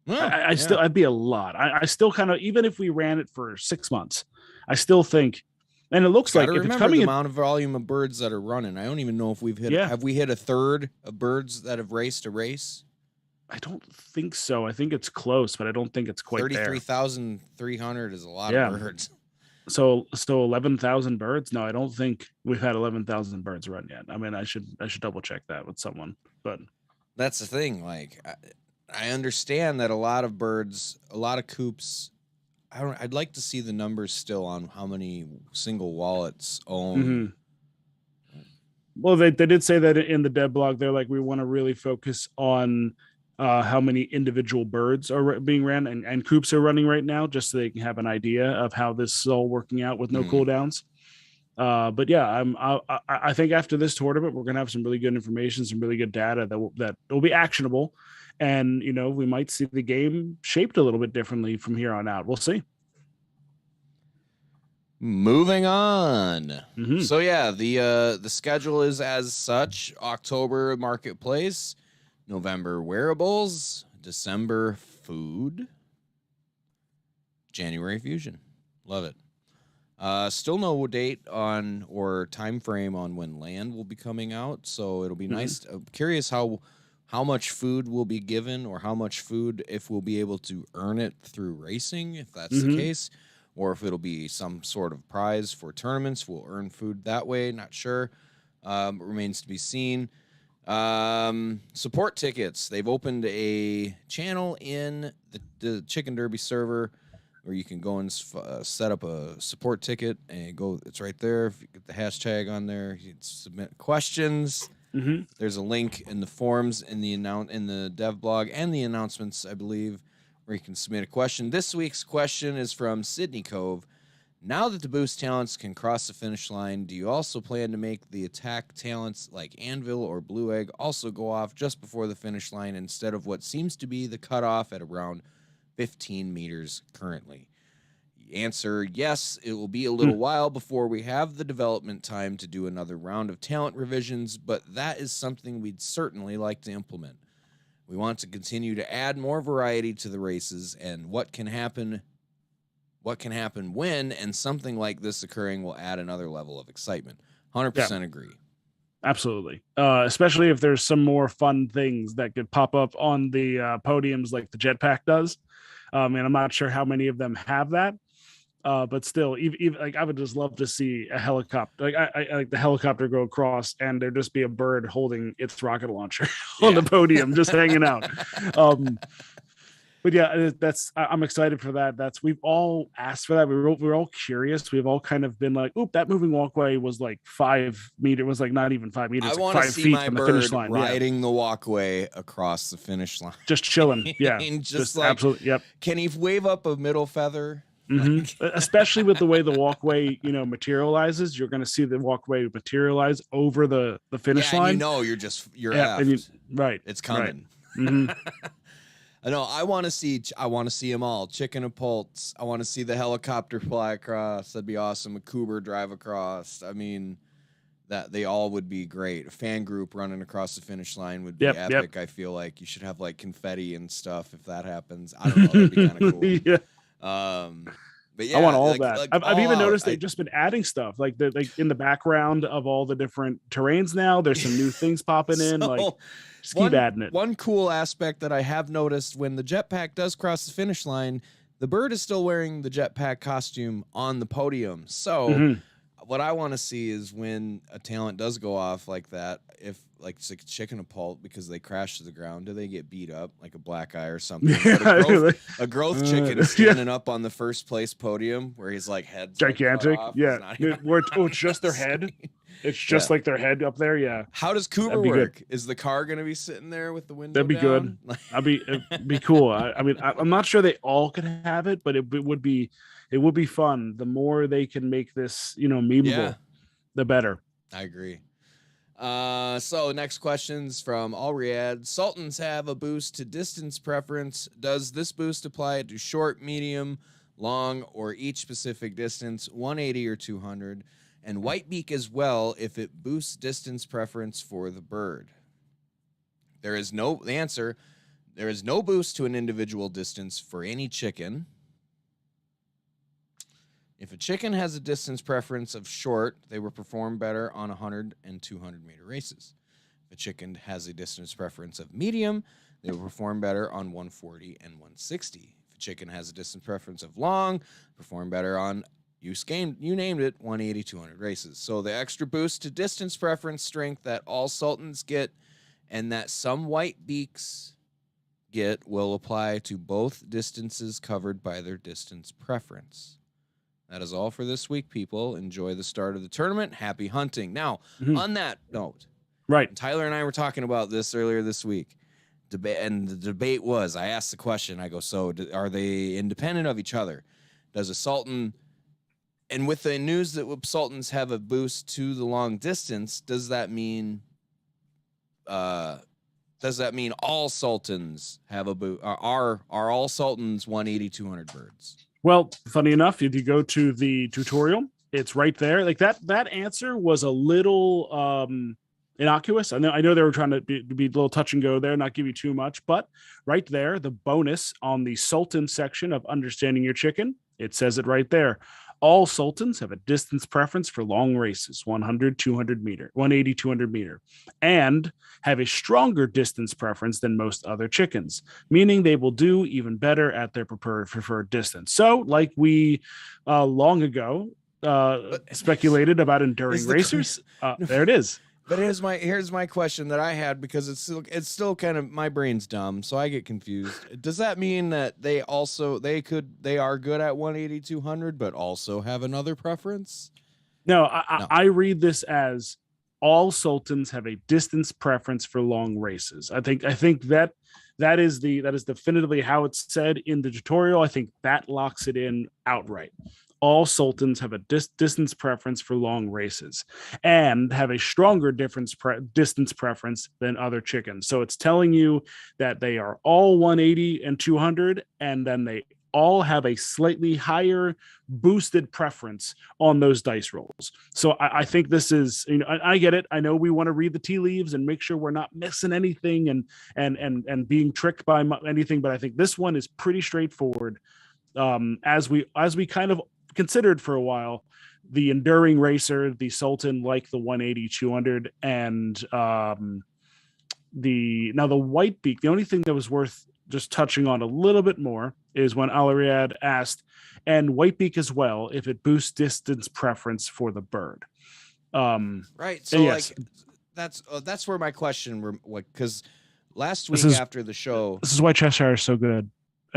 I'd be a lot. I still kind of, even if we ran it for 6 months, I still think, and it looks like if it's coming, the amount of volume of birds that are running. I don't even know if we've hit. Have we hit a third of birds that have raced a race? I don't think so. I think it's close, but I don't think it's quite 33,300 is a lot of birds. So 11,000 birds? No, I don't think we've had 11,000 birds run yet. I mean, I should double check that with someone. But that's the thing. Like, I understand that a lot of birds, a lot of coops. I'd like to see the numbers still on how many single wallets own. Well, they did say that in the dev blog. They're like, we want to really focus on how many individual birds are being ran and coops are running right now, just so they can have an idea of how this is all working out with no cooldowns. But yeah, I think after this tournament, we're gonna have some really good information, some really good data that will be actionable, and we might see the game shaped a little bit differently from here on out. We'll see. Moving on. So yeah, the schedule is as such: October marketplace, November wearables, December food, January fusion. Love it. Still no date on or time frame on when land will be coming out, so it'll be nice. I'm curious how much food will be given, or how much food, if we'll be able to earn it through racing, if that's the case, or if it'll be some sort of prize for tournaments. We'll earn food that way. Not sure. Remains to be seen. Support tickets. They've opened a channel in the Chicken Derby server where you can go and set up a support ticket and go. It's right there. If you get the hashtag on there, you can submit questions. There's a link in the forums in the dev blog and the announcements, I believe, where you can submit a question. This week's question is from Sydney Cove. Now that the boost talents can cross the finish line, do you also plan to make the attack talents like Anvil or Blue Egg also go off just before the finish line instead of what seems to be the cutoff at around 15 meters currently? Answer: yes, it will be a little while before we have the development time to do another round of talent revisions, but that is something we'd certainly like to implement. We want to continue to add more variety to the races and what can happen when, and something like this occurring will add another level of excitement. 100% agree. Absolutely. Especially if there's some more fun things that could pop up on the podiums like the jetpack does. And I'm not sure how many of them have that. But still, even like, I would just love to see a helicopter, like I like the helicopter go across and there just be a bird holding its rocket launcher on the podium, just hanging out. But yeah, I'm excited for that. We've all asked for that. We're all curious. We've all kind of been like, oop, that moving walkway was like 5 meters. Was like not even 5 meters, I like want to five see feet my from the finish bird line. Yeah, riding the walkway across the finish line. just chilling. Yeah, Just like, absolutely. Yep. can he wave up a middle feather? Mm-hmm. Like, Especially with the way the walkway, materializes, you're going to see the walkway materialize over the finish and line. you're Yeah, effed. right. It's coming. Right. Mm-hmm. I know. I want to see them all. Chicken and Pulse. I want to see the helicopter fly across. That'd be awesome. A Cooper drive across. I mean, that they all would be great. A fan group running across the finish line would be epic. I feel like you should have like confetti and stuff if that happens. I don't know. That'd be kind of cool. Yeah. But yeah, I want all of that. I've even noticed they've I just been adding stuff like in the background of all the different terrains now. There's some new things popping in. Like, just keep adding it. One cool aspect that I have noticed when the jetpack does cross the finish line, the bird is still wearing the jetpack costume on the podium. So what I want to see is when a talent does go off like that, if like it's like chicken appalled because they crash to the ground, do they get beat up like a black eye or something? Yeah, a growth chicken is standing up on the first place podium where he's like head's gigantic. Like Where it's just their head. It's just like their head up there. Yeah. How does Cooper work? Good. Is the car going to be sitting there with the window That'd be down? Good. It'd be cool. I mean, I'm not sure they all could have it, but it would be fun. The more they can make this, memeable, the better. I agree. So next question's from Alriad. Sultans have a boost to distance preference. Does this boost apply to short, medium, long, or each specific distance, 180 or 200? And Whitebeak as well if it boosts distance preference for the bird. There is no boost to an individual distance for any chicken. If a chicken has a distance preference of short, they will perform better on 100 and 200 meter races. If a chicken has a distance preference of medium, they will perform better on 140 and 160. If a chicken has a distance preference of long, perform better on, you named it, 180, 200 races. So the extra boost to distance preference strength that all Sultans get and that some Whitebeaks get will apply to both distances covered by their distance preference. That is all for this week, people. Enjoy the start of the tournament. Happy hunting. Now, on that note, right? Tyler and I were talking about this earlier this week. And the debate was, I asked the question, I go, so are they independent of each other? Does a Sultan, and with the news that Sultans have a boost to the long distance, does that mean all Sultans have a boost? Are all Sultans 180, 200 birds? Well, funny enough, if you go to the tutorial, it's right there. Like that answer was a little innocuous. I know they were trying to be a little touch and go there, not give you too much, but right there, the bonus on the Sultan section of Understanding Your Chicken, it says it right there. All Sultans have a distance preference for long races, 100, 200 meter, 180, 200 meter, and have a stronger distance preference than most other chickens, meaning they will do even better at their preferred distance. So, like we long ago speculated about enduring racers, there it is. But here's my question that I had, because it's still kind of, my brain's dumb, so I get confused. Does that mean that they are good at 180, 200, but also have another preference? No, I read this as all Sultans have a distance preference for long races. I think that is definitively how it's said in the tutorial. I think that locks it in outright. All Sultans have a distance preference for long races and have a stronger distance preference than other chickens. So it's telling you that they are all 180 and 200, and then they all have a slightly higher boosted preference on those dice rolls. So I think this is, I get it. I know we want to read the tea leaves and make sure we're not missing anything and being tricked by anything, but I think this one is pretty straightforward. As we kind of considered for a while, the enduring racer, the Sultan, like the 180, 200, and the Whitebeak. The only thing that was worth just touching on a little bit more is when Alariad asked, and Whitebeak as well, if it boosts distance preference for the bird. Right. So yes. That's where my question, because last week after the show, this is why Cheshire is so good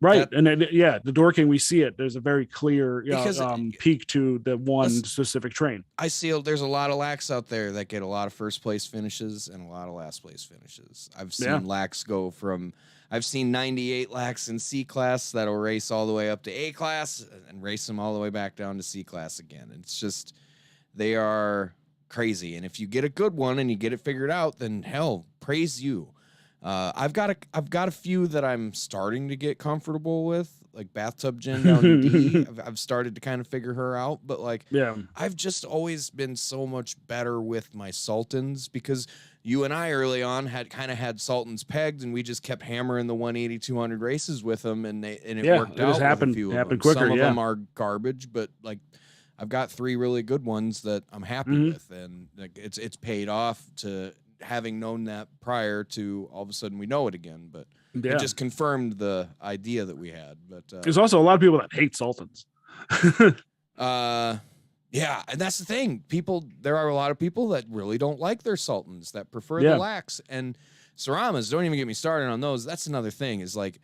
Right. That And then, yeah, the Dorking, we see it. There's a very clear because peak to the one let's specific train. I see there's a lot of lacs out there that get a lot of first place finishes and a lot of last place finishes. I've Yeah. seen lacs go from I've seen 98 lacs in C class that'll race all the way up to A class and race them all the way back down to C class again. It's just they are crazy. And if you get a good one and you get it figured out, then hell, praise you. I've got a few that I'm starting to get comfortable with, like Bathtub Gin down in D. I've started to kind of figure her out, but like, yeah, I've just always been so much better with my Sultans because you and I early on had Sultans pegged, and we just kept hammering the 180, 200 races with them, and it worked out. Happened, with a few of them. quicker. Some of them are garbage, but like, I've got 3 really good ones that I'm happy with, and like, it's paid off to having known that prior to all of a sudden we know it again, but it just confirmed the idea that we had. But there's also a lot of people that hate Sultans. Yeah, and that's the thing. There are a lot of people that really don't like their Sultans, that prefer the lacs, and Saramas. Don't even get me started on those. That's another thing. Like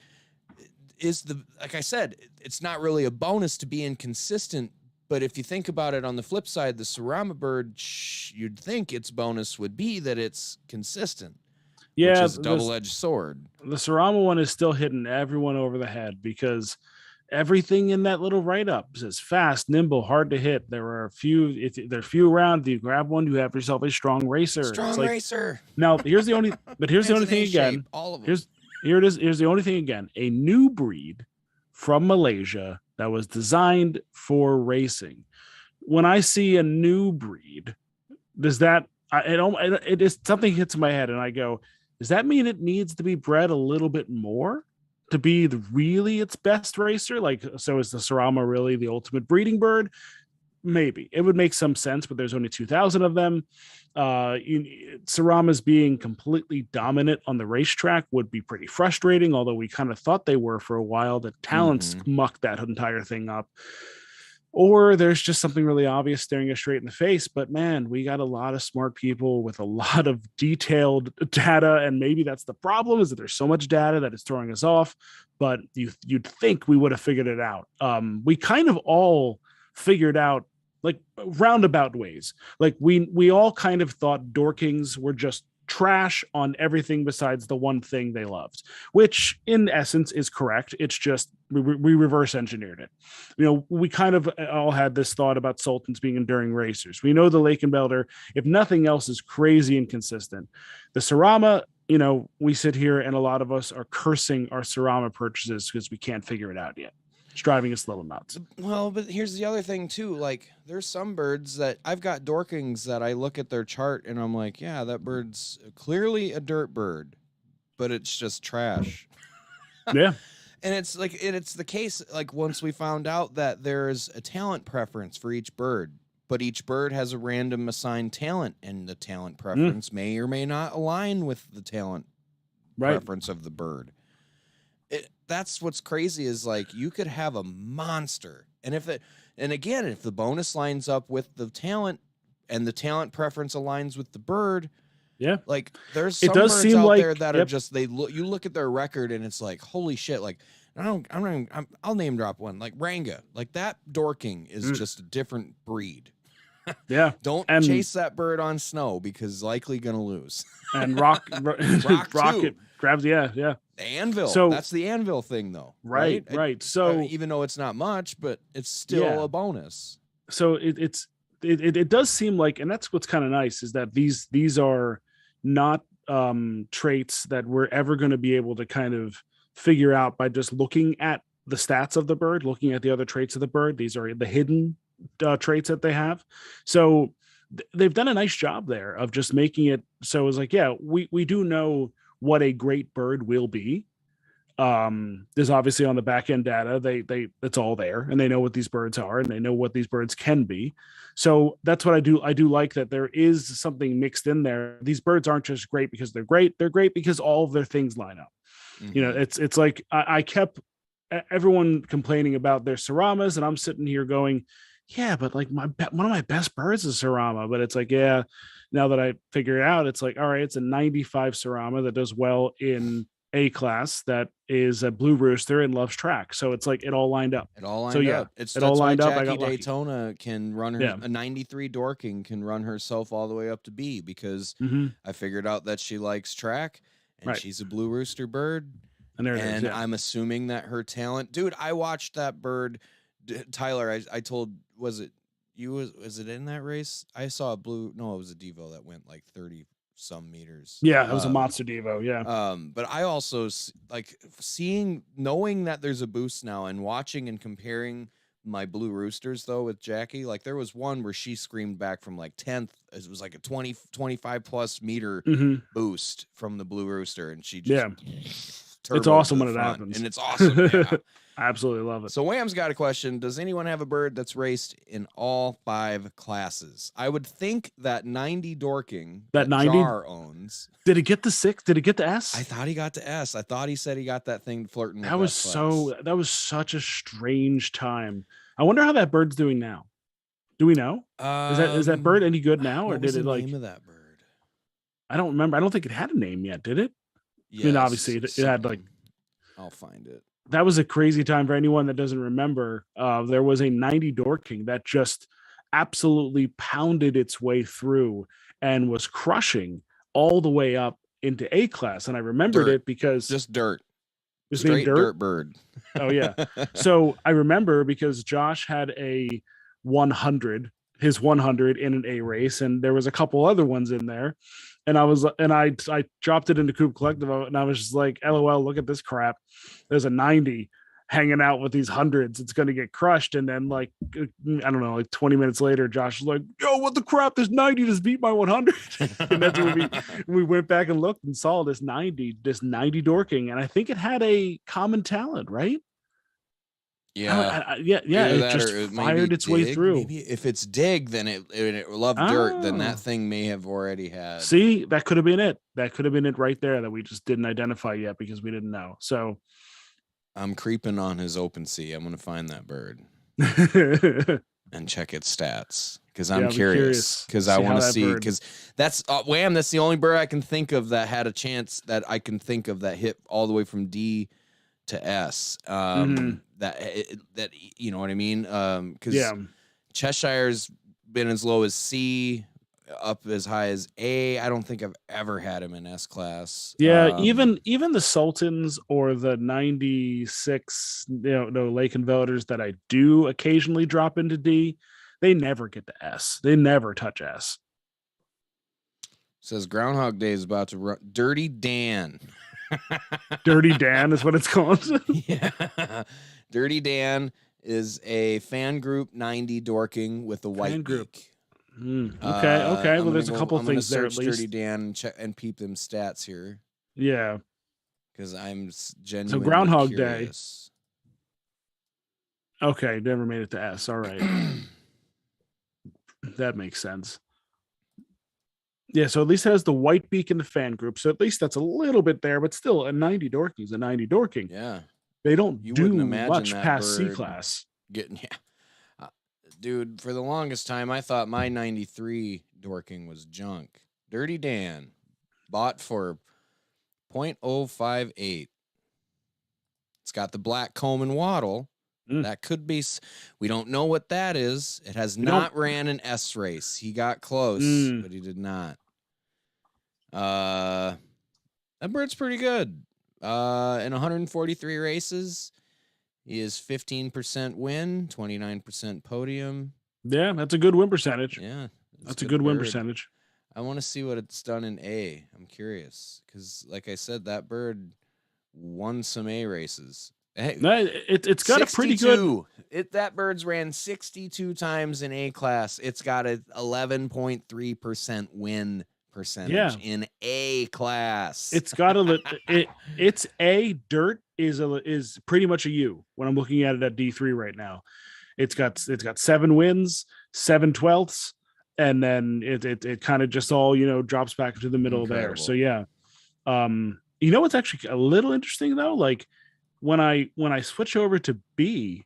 I said, it's not really a bonus to be inconsistent. But if you think about it on the flip side, the Sarama bird, you'd think its bonus would be that it's consistent. Yeah, which is a double-edged sword. The Sarama one is still hitting everyone over the head because everything in that little write-up says fast, nimble, hard to hit. There are a few. If there are few around, you grab one, you have yourself a strong racer. Strong racer. Now here's the only. But here's the only thing again. All of them. Here it is. Here's the only thing again. A new breed from Malaysia that was designed for racing. When I see a new breed, does that it is something hits my head and I go, does that mean it needs to be bred a little bit more to be really its best racer? Like, so is the Sarama really the ultimate breeding bird? Maybe it would make some sense, but there's only 2,000 of them. Saramas being completely dominant on the racetrack would be pretty frustrating, although we kind of thought they were for a while. The talents mucked that entire thing up. Or there's just something really obvious staring us straight in the face. But man, we got a lot of smart people with a lot of detailed data, and maybe that's the problem, is that there's so much data that it's throwing us off. But you'd think we would have figured it out. We kind of all figured out, like, roundabout ways. Like we all kind of thought Dorkings were just trash on everything besides the one thing they loved, which in essence is correct. It's just we reverse engineered it. We kind of all had this thought about Sultans being enduring racers. We know the Lakenbelter, if nothing else, is crazy inconsistent. The Sarama, we sit here and a lot of us are cursing our Sarama purchases because we can't figure it out yet. It's driving us a little nuts. Well, but here's the other thing too. Like, there's some birds that I've got Dorkings that I look at their chart and I'm like, yeah, that bird's clearly a dirt bird, but it's just trash. Yeah. And it's like, it's the case. Like, once we found out that there's a talent preference for each bird, but each bird has a random assigned talent, and the talent preference may or may not align with the talent preference of the bird. That's what's crazy, is like, you could have a monster, and if the bonus lines up with the talent and the talent preference aligns with the bird, like, there's some birds out there that are just, you look at their record and it's like, holy shit. Like, I'll name drop one, like Ranga. Like, that Dorking is just a different breed. Yeah. Don't chase that bird on snow because likely gonna lose. And Rocket grabs, The Anvil. So that's the Anvil thing, though. Right. So even though it's not much, but it's still a bonus. So it does seem like, and that's what's kind of nice, is that these are not traits that we're ever going to be able to kind of figure out by just looking at the stats of the bird, looking at the other traits of the bird. These are the hidden traits that they have. So they've done a nice job there of just making it so it's like, we do know what a great bird will be. There's obviously on the back end data, it's all there, and they know what these birds are and they know what these birds can be. So that's what I do like, that there is something mixed in there. These birds aren't just great because they're great because all of their things line up. It's like I kept everyone complaining about their Saramas, and I'm sitting here going, yeah, but like one of my best birds is Sarama. But it's like, now that I figure it out, it's like, all right, it's a 95 Sarama that does well in A class that is a blue rooster and loves track. So it's like it all lined up. It all lined So yeah, up. It's it all that's why lined up. I Jackie got lucky. Daytona can run her Yeah. a 93 Dorking can run herself all the way up to B because I figured out that she likes track and Right. she's a blue rooster bird. And there it is. Yeah. I'm assuming that her talent, dude. I watched that bird, Tyler. I told was it in that race? I saw a blue. No, it was a Devo that went like 30 some meters. Yeah, it was a monster Devo. Yeah. But I also like knowing that there's a boost now and watching and comparing my blue roosters though with Jackie. Like there was one where she screamed back from like 10th. It was like a 25 plus meter boost from the blue rooster, and she just it's awesome when it happens, and it's awesome. Yeah. I absolutely love it. So Wham's got a question. Does anyone have a bird that's raced in all 5 classes? I would think that 90 Dorking that 90 Jar owns. Did it get the 6? Did it get the S? I thought he got the S. I thought he said he got that thing flirting with that was that was such a strange time. I wonder how that bird's doing now. Do we know? Is that bird any good now, or did it like? Name of that bird? I don't remember. I don't think it had a name yet. Did it? Yes, I mean, obviously it had like. I'll find it. That was a crazy time for anyone that doesn't remember. There was a 90 Dorking that just absolutely pounded its way through and was crushing all the way up into A class. And I remembered it because just dirt. Straight dirt bird. Oh yeah. So I remember because Josh had a 100, his 100 in an A race, and there was a couple other ones in there. And I dropped it into Coop Collective, and I was just like, LOL, look at this crap. There's a 90 hanging out with these hundreds. It's going to get crushed. And then like, I don't know, like 20 minutes later, Josh was like, yo, what the crap? This 90 just beat my 100. And that's when we went back and looked and saw this 90 Dorking. And I think it had a common talent, right? Yeah. It just fired its way through. Maybe if it's dig, then it loved dirt. Then that thing may have already had. See, that could have been it. That could have been it right there that we just didn't identify yet because we didn't know. So I'm creeping on his OpenSea. I'm going to find that bird and check its stats because I'm curious because I want to see because that's Wham. That's the only bird I can think of that had a chance that I can think of that hit all the way from D to S. That you know what I mean? Because Cheshire's been as low as C, up as high as A. I don't think I've ever had him in S class. Yeah, even the Sultans or the 96, Lake and Voters that I do occasionally drop into D, they never get to S. They never touch S. Says Groundhog Day is about to run. Dirty Dan. Dirty Dan is what it's called. Yeah. Dirty Dan is a fan group 90 Dorking with a white group. Okay. Well, there's a couple things there at least. Dirty Dan and check and peep them stats here. Yeah. Because I'm genuinely so Groundhog curious. Day. Okay, never made it to S. All right. That makes sense. Yeah, so at least it has the white beak in the fan group. So at least that's a little bit there, but still a 90 Dorking is a 90 Dorking. Yeah. They don't do much past C class. Dude, for the longest time, I thought my 93 Dorking was junk. Dirty Dan, bought for 0.058. It's got the black comb and wattle. That could be, we don't know what that is. It has not ran an S race. He got close, but he did not. That bird's pretty good. In 143 races, he is 15% win, 29% podium. Yeah, that's a good win percentage. Yeah, that's a good win percentage. I want to see what it's done in A. I'm curious because, like I said, that bird won some A races. Hey, it's got 62. A pretty good. That bird's ran 62 times in A class. It's got a 11.3% win percentage in A class. It's got it's A. Dirt is pretty much a U when I'm looking at it at D3 right now. It's got 7 wins, 7 12ths, and then it kind of just all drops back into the middle there. So yeah, what's actually a little interesting though, like when I switch over to B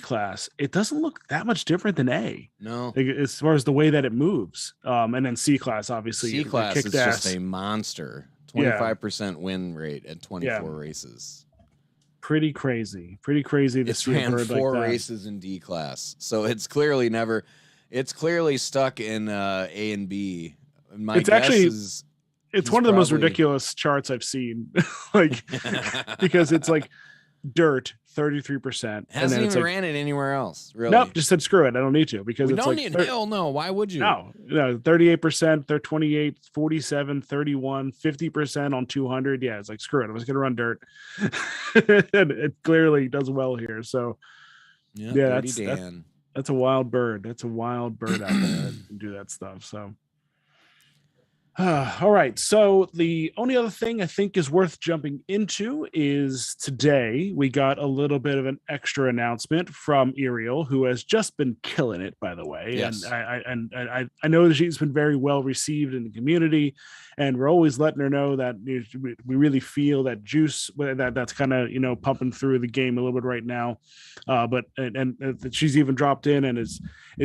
class, it doesn't look that much different than A. No, like, as far as the way that it moves. And then C class, obviously, C class is just a monster. 25% win rate at 24 Yeah. races. Pretty crazy to It's see a ran bird 4 like that. races in D class, so it's clearly stuck in A and B. My It's guess actually is it's one of the most ridiculous charts I've seen. Like, because it's like dirt 33%, and hasn't then it's even like, ran it anywhere else. Really? nope, just said screw it. I don't need to, because We it's don't like need. Hell no. Why would you? no, 38%, they're 28, 47, 31, 50% on 200. Yeah, it's like, screw it. I'm just gonna run dirt. And it clearly does well here. So Yeah, yeah, Dirty Dan. that's a wild bird. That's a wild bird out there that can do that stuff. So all right. So the only other thing I think is worth jumping into is today we got a little bit of an extra announcement from Ariel, who has just been killing it, by the way. Yes. And I know that she's been very well received in the community, and we're always letting her know that we really feel that juice that's kind of pumping through the game a little bit right now. But she's even dropped in and is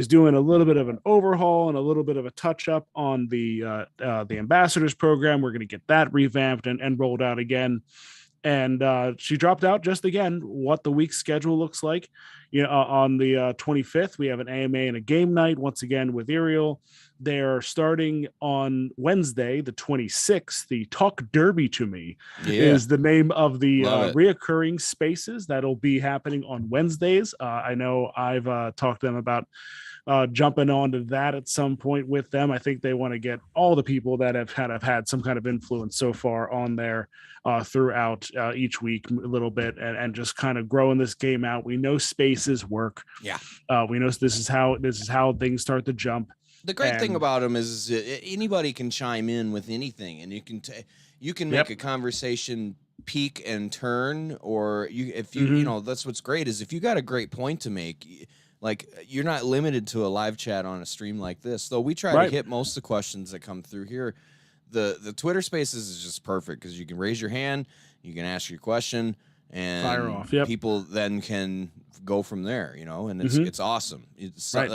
doing a little bit of an overhaul and a little bit of a touch up on the ambassadors program. We're going to get that revamped and rolled out again. And she dropped out just again what the week's schedule looks like. On the 25th, we have an AMA and a game night once again with Ariel. They're starting on Wednesday, the 26th. The Talk Derby to Me is the name of the reoccurring spaces that'll be happening on Wednesdays. I know I've talked to them about jumping onto that at some point with them. I think they want to get all the people that have had some kind of influence so far on there throughout each week a little bit, and just kind of growing this game out. We know spaces work. Yeah. We know this is how things start to jump. The great thing about them is anybody can chime in with anything, and you can make a conversation peak and turn, or if you that's what's great is if you got a great point to make. Like, you're not limited to a live chat on a stream like this, though we try to hit most of the questions that come through here. The Twitter Spaces is just perfect because you can raise your hand, you can ask your question, and fire off. People then can go from there, and it's awesome. It's like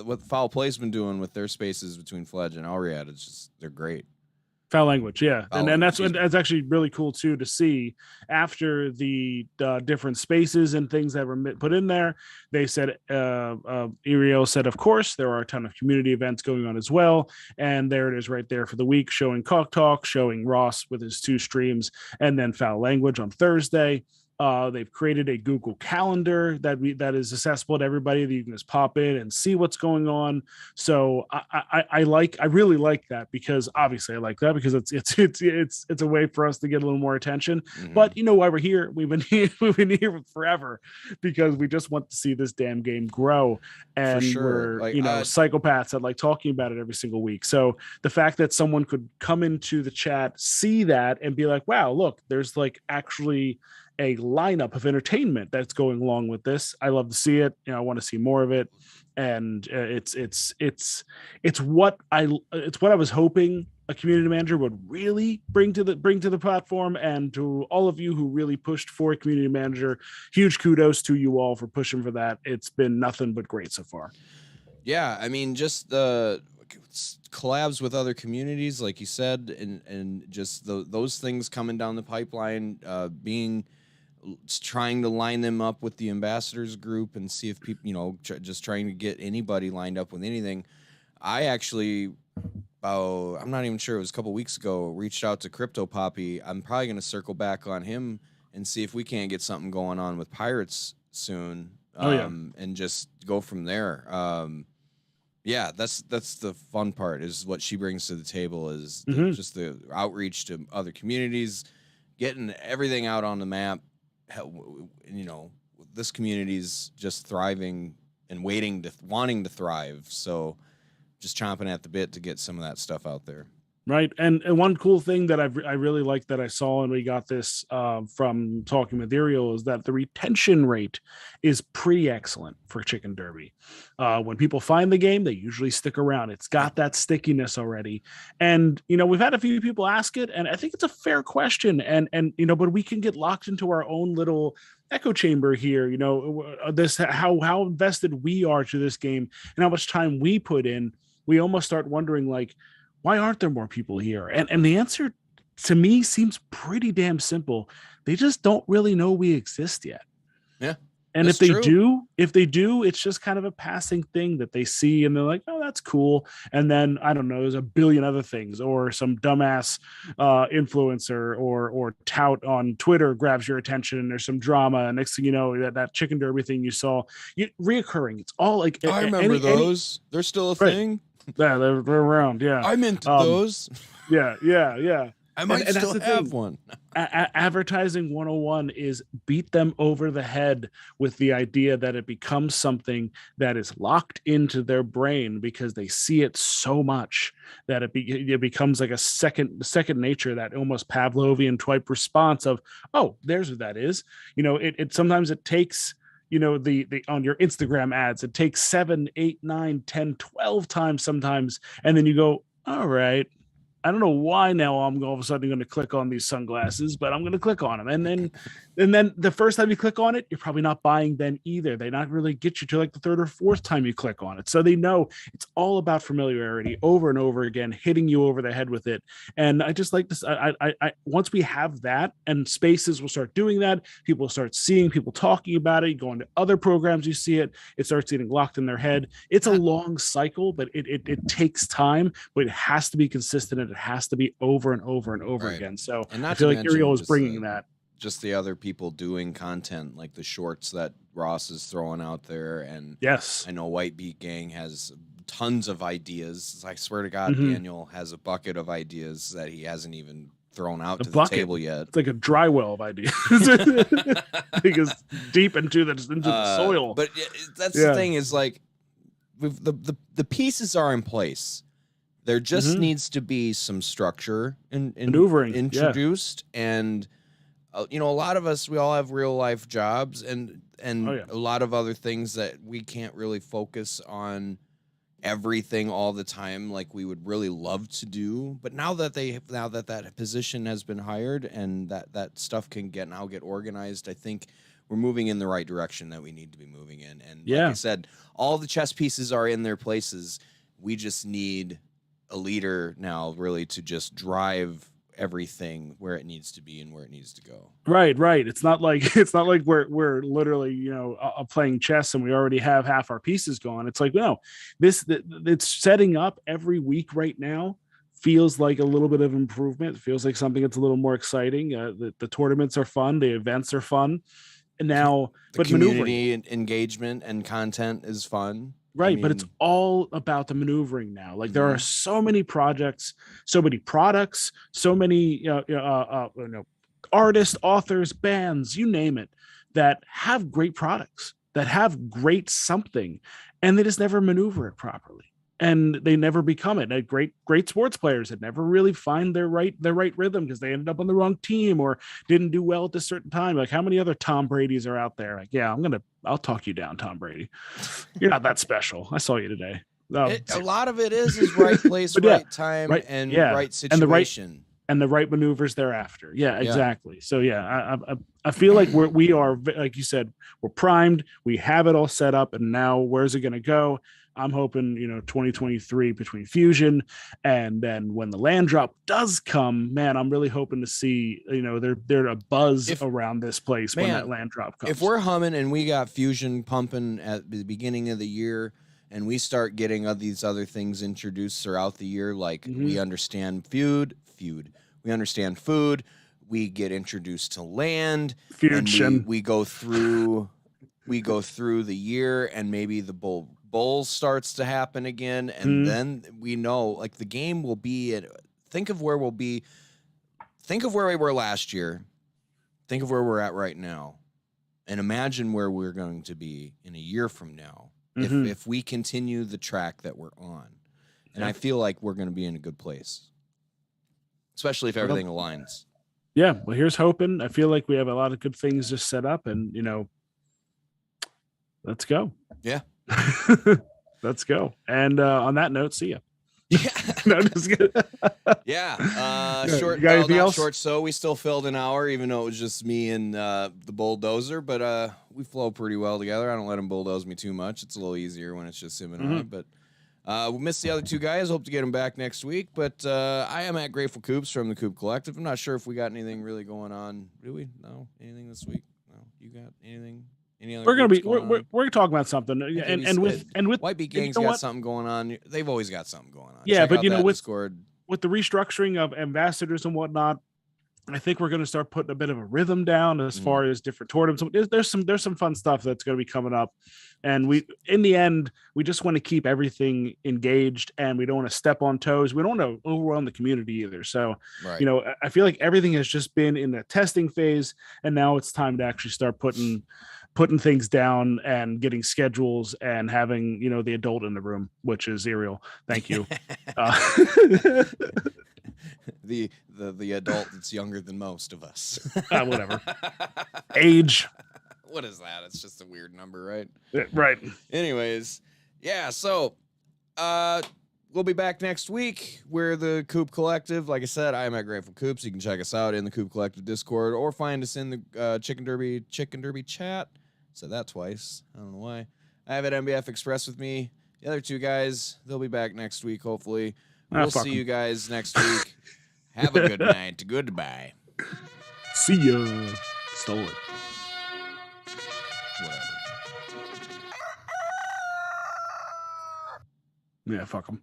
what Foul Play's been doing with their spaces between Fledge and Alriad. It's just, they're great. Foul language, yeah. And that's actually really cool too to see after the different spaces and things that were put in there. They said Ariel said, of course there are a ton of community events going on as well, and there it is right there for the week, showing Cock Talk, showing Ross with his 2 streams, and then Foul Language on Thursday. They've created a Google Calendar that is accessible to everybody, that you can just pop in and see what's going on. So I really like that, because obviously I like that because it's a way for us to get a little more attention. But you know why we're here? We've been here forever because we just want to see this damn game grow, and we're psychopaths that like talking about it every single week. So the fact that someone could come into the chat, see that, and be like, wow, look, there's like actually a lineup of entertainment that's going along with this. I love to see it. I want to see more of it, and it's what I was hoping a community manager would really bring to the platform. And to all of you who really pushed for a community manager, huge kudos to you all for pushing for that. It's been nothing but great so far. Yeah, I mean, just the collabs with other communities, like you said, and just those things coming down the pipeline, trying to line them up with the ambassadors group and see if people, just trying to get anybody lined up with anything. I actually, I'm not even sure, it was a couple weeks ago, reached out to Crypto Poppy. I'm probably going to circle back on him and see if we can't get something going on with Pirates soon. And just go from there. Yeah, that's the fun part, is what she brings to the table, is just the outreach to other communities, getting everything out on the map. This community's just thriving and wanting to thrive. So just chomping at the bit to get some of that stuff out there. Right. And one cool thing that I really like that I saw, and we got this from talking with Ariel, is that the retention rate is pretty excellent for Chicken Derby. When people find the game, they usually stick around. It's got that stickiness already. And, we've had a few people ask it, and I think it's a fair question. And but we can get locked into our own little echo chamber here, this, how invested we are to this game and how much time we put in. We almost start wondering, like, why aren't there more people here? And the answer to me seems pretty damn simple. They just don't really know we exist yet. Yeah. And if they do, it's just kind of a passing thing that they see and they're like, oh, that's cool. And then I don't know, there's a billion other things, or some dumbass influencer or tout on Twitter grabs your attention and there's some drama. And next thing you know, that chicken derby thing you saw, reoccurring. It's all like I remember those. They're still a thing. Yeah, they're around. Yeah. I'm into those. Yeah. I might still have one. Advertising 101 is beat them over the head with the idea that it becomes something that is locked into their brain because they see it so much that it becomes like a second nature, that almost Pavlovian type response of, oh, there's what that is. It sometimes it takes, the on your Instagram ads, it takes 7, 8, 9, 10, 12 times sometimes. And then you go, all right, I don't know why now I'm all of a sudden going to click on these sunglasses, but I'm going to click on them. And then the first time you click on it, you're probably not buying then either. They not really get you to like the third or fourth time you click on it. So they know it's all about familiarity over and over again, hitting you over the head with it. And I just like this. I once we have that, and spaces will start doing that, people will start seeing people talking about it. You go into other programs, you see it, it starts getting locked in their head. It's a long cycle, but it takes time, but it has to be consistent, and it has to be over and over and over again. So I feel like Uriel is bringing that. Just the other people doing content, like the shorts that Ross is throwing out there. And yes, I know White Beat Gang has tons of ideas. I swear to God, Daniel has a bucket of ideas that he hasn't even thrown out to the table yet. It's like a dry well of ideas. Because deep into the soil. But that's the thing, is like the pieces are in place. There just needs to be some structure and maneuvering introduced. And a lot of us, we all have real life jobs and a lot of other things that we can't really focus on everything all the time like we would really love to do. But now that that position has been hired and that stuff can get organized, I think we're moving in the right direction that we need to be moving in. And like I said, all the chess pieces are in their places. We just need a leader now really to just drive everything where it needs to be and where it needs to go. Right. It's not like we're literally playing chess and we already have half our pieces gone. It's like, no, it's setting up every week right now feels like a little bit of improvement. It feels like something that's a little more exciting. The tournaments are fun, the events are fun, and now the community engagement and content is fun. Right, but it's all about the maneuvering now. Like there are so many projects, so many products, so many artists, authors, bands, you name it, that have great products, that have great something, and they just never maneuver it properly, and they never become it. And great sports players that never really find their right rhythm because they ended up on the wrong team or didn't do well at a certain time. Like how many other Tom Brady's are out there? Like, yeah, I'll talk you down, Tom Brady. You're not that special. I saw you today. A lot of it is right place, right time, and right situation. And the right maneuvers thereafter. Yeah, exactly. So I feel like we are, like you said, we're primed. We have it all set up, and now where's it going to go? I'm hoping 2023 between Fusion, and then when the land drop does come, man, I'm really hoping to see there a buzz around this place when that land drop comes. If we're humming and we got Fusion pumping at the beginning of the year, and we start getting these other things introduced throughout the year, like we understand feud, we understand food, we get introduced to land, Fusion. We go through the year, and maybe the bowl starts to happen again, and then we know like the game will be think of where we were last year, think of where we're at right now, and imagine where we're going to be in a year from now if we continue the track that we're on. And I feel like we're going to be in a good place, especially if everything aligns. Yeah, well, here's hoping. I feel like we have a lot of good things just set up, and let's go. Yeah. Let's go. And on that note, see ya. Yeah. No, just kidding. Yeah. Short, you got anything else? Short. So we still filled an hour, even though it was just me and the bulldozer, but we flow pretty well together. I don't let him bulldoze me too much. It's a little easier when it's just him and I, but We missed the other two guys. Hope to get them back next week. But I am at Grateful Coops from the Coop Collective. I'm not sure if we got anything really going on. Do we? No? Anything this week? No? You got anything? Any other We're groups gonna be going on? we're talking about something, and with White Beat Gang's got something going on. They've always got something going on. Yeah, Check but out you know, that with Discord. with the restructuring of ambassadors and whatnot, I think we're going to start putting a bit of a rhythm down as far as different tournaments. There's some fun stuff that's going to be coming up, and in the end we just want to keep everything engaged, and we don't want to step on toes. We don't want to overwhelm the community either. So, Right. you know, I feel like everything has just been in the testing phase, and now it's time to actually start putting things down and getting schedules and having, you know, the adult in the room, which is Ariel. Thank you. The adult that's younger than most of us. Whatever. Age. What is that? It's just a weird number, right? Right. Anyways, yeah, so we'll be back next week. We're the Coop Collective. Like I said, I am at Grateful Coops. You can check us out in the Coop Collective Discord or find us in the Chicken Derby chat. Said that twice. I don't know why. I have at MBF Express with me. The other two guys, they'll be back next week, hopefully. We'll see you guys next week. Have a good night. Goodbye. See ya. Stole it. Whatever. Yeah, fuck them.